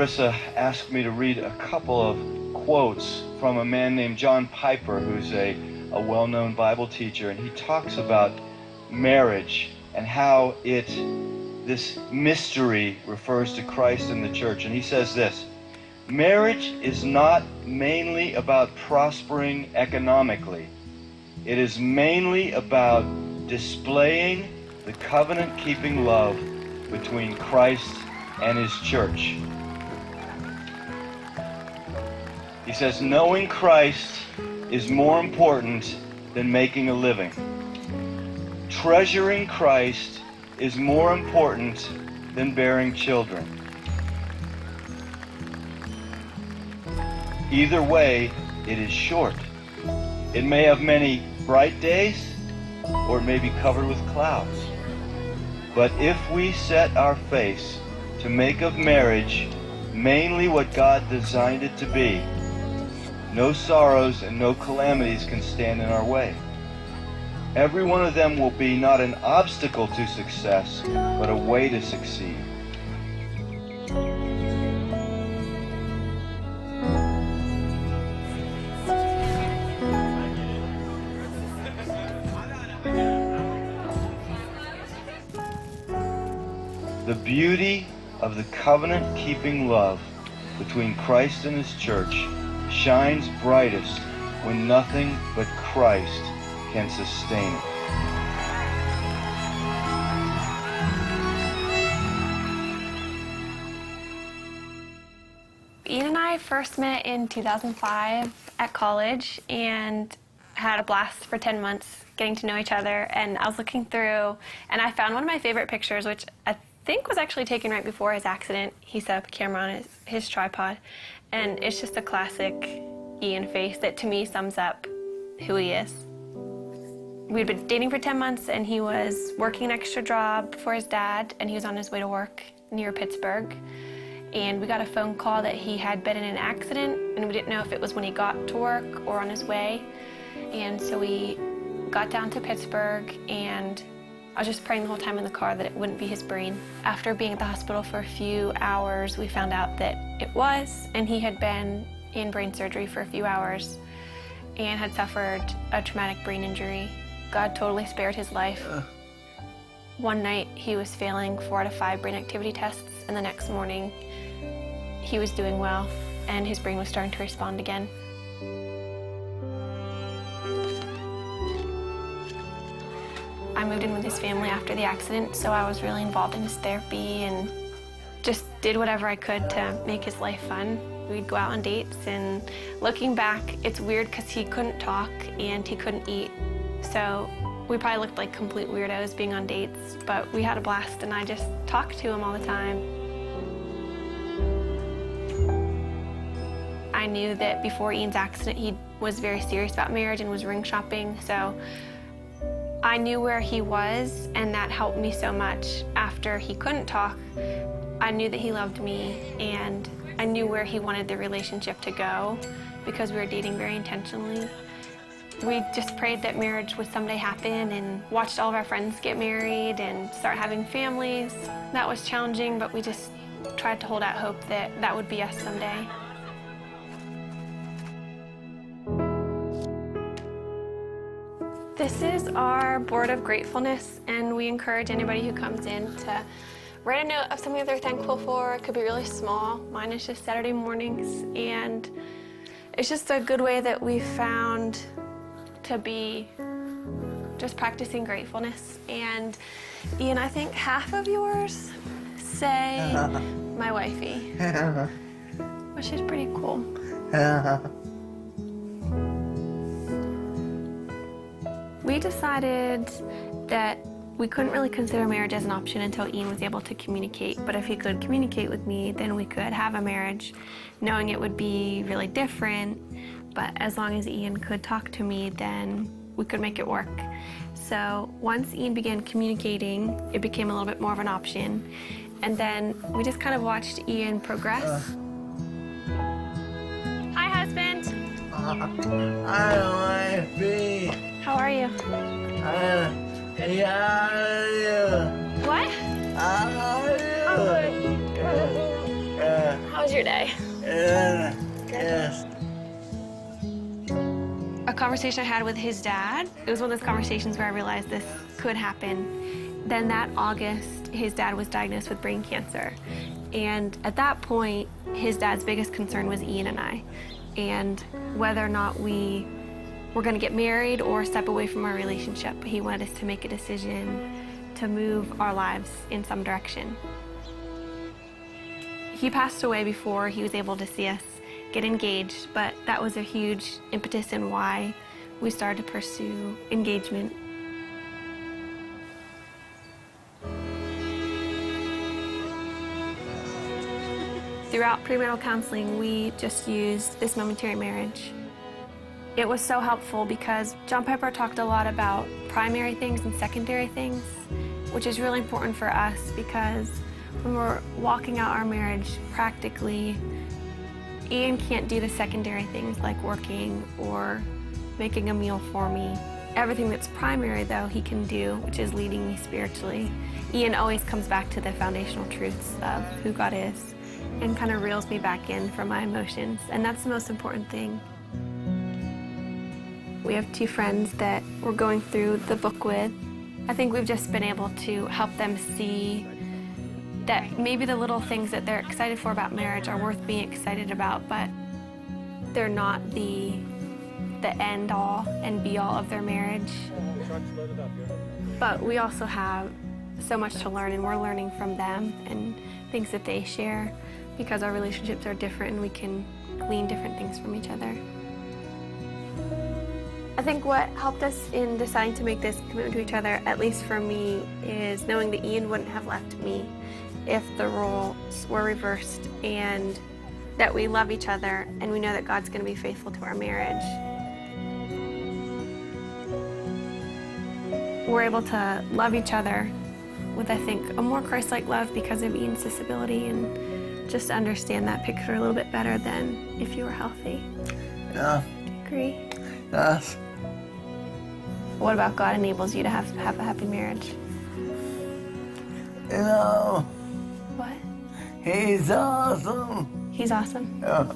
Larissa asked me to read a couple of quotes from a man named John Piper, who's a well-known Bible teacher, and he talks about marriage and how this mystery refers to Christ and the church. And he says this: marriage is not mainly about prospering economically. It is mainly about displaying the covenant-keeping love between Christ and his church. He says, knowing Christ is more important than making a living. Treasuring Christ is more important than bearing children. Either way, it is short. It may have many bright days, or it may be covered with clouds. But if we set our face to make of marriage mainly what God designed it to be, no sorrows and no calamities can stand in our way. Every one of them will be not an obstacle to success, but a way to succeed. The beauty of the covenant-keeping love between Christ and his church shines brightest when nothing but Christ can sustain it. Ian and I first met in 2005 at college and had a blast for 10 months getting to know each other. And I was looking through and I found one of my favorite pictures, which I think was actually taken right before his accident. He set up a camera on his tripod, and it's just a classic Ian face that to me sums up who he is. We'd been dating for 10 months and he was working an extra job for his dad, and he was on his way to work near Pittsburgh. And we got a phone call that he had been in an accident, and we didn't know if it was when he got to work or on his way. And so we got down to Pittsburgh, and I was just praying the whole time in the car that it wouldn't be his brain. After being at the hospital for a few hours, we found out that it was, and he had been in brain surgery for a few hours and had suffered a traumatic brain injury. God totally spared his life. One night he was failing 4 out of 5 brain activity tests, and the next morning he was doing well and his brain was starting to respond again. I moved in with his family after the accident, so I was really involved in his therapy and just did whatever I could to make his life fun. We'd go out on dates, and looking back, it's weird because he couldn't talk and he couldn't eat. So we probably looked like complete weirdos being on dates, but we had a blast, and I just talked to him all the time. I knew that before Ian's accident, he was very serious about marriage and was ring shopping, so I knew where he was, and that helped me so much. After he couldn't talk, I knew that he loved me, and I knew where he wanted the relationship to go because we were dating very intentionally. We just prayed that marriage would someday happen and watched all of our friends get married and start having families. That was challenging, but we just tried to hold out hope that that would be us someday. This is our board of gratefulness, and we encourage anybody who comes in to write a note of something that they're thankful for. It could be really small. Mine is just Saturday mornings, and it's just a good way that we've found to be just practicing gratefulness. And Ian, I think half of yours say my wifey, which is pretty cool. We decided that we couldn't really consider marriage as an option until Ian was able to communicate, but if he could communicate with me, then we could have a marriage, knowing it would be really different, but as long as Ian could talk to me, then we could make it work. So once Ian began communicating, it became a little bit more of an option, and then we just kind of watched Ian progress. Hi, husband. Hi, wifey. How are you? Yeah, What? how are you? I'm good. How was your day? Yes. A conversation I had with his dad, it was one of those conversations where I realized this could happen. Then that August, his dad was diagnosed with brain cancer. And at that point, his dad's biggest concern was Ian and I, and whether or not we were going to get married or step away from our relationship. He wanted us to make a decision to move our lives in some direction. He passed away before he was able to see us get engaged, but that was a huge impetus in why we started to pursue engagement. Throughout premarital counseling, we just used this momentary marriage. It was so helpful because John Piper talked a lot about primary things and secondary things, which is really important for us because when we're walking out our marriage practically, Ian can't do the secondary things like working or making a meal for me. Everything that's primary, though, he can do, which is leading me spiritually. Ian always comes back to the foundational truths of who God is and kind of reels me back in from my emotions, and that's the most important thing. We have two friends that we're going through the book with. I think we've just been able to help them see that maybe the little things that they're excited for about marriage are worth being excited about, but they're not the end all and be all of their marriage. But we also have so much to learn, and we're learning from them and things that they share because our relationships are different and we can glean different things from each other. I think what helped us in deciding to make this commitment to each other, at least for me, is knowing that Ian wouldn't have left me if the roles were reversed, and that we love each other and we know that God's going to be faithful to our marriage. We're able to love each other with, I think, a more Christ-like love because of Ian's disability, and just understand that picture a little bit better than if you were healthy. Yeah. Do you agree? Yes. What about God enables you to have a happy marriage? You know, What? he's awesome. He's awesome. Yeah.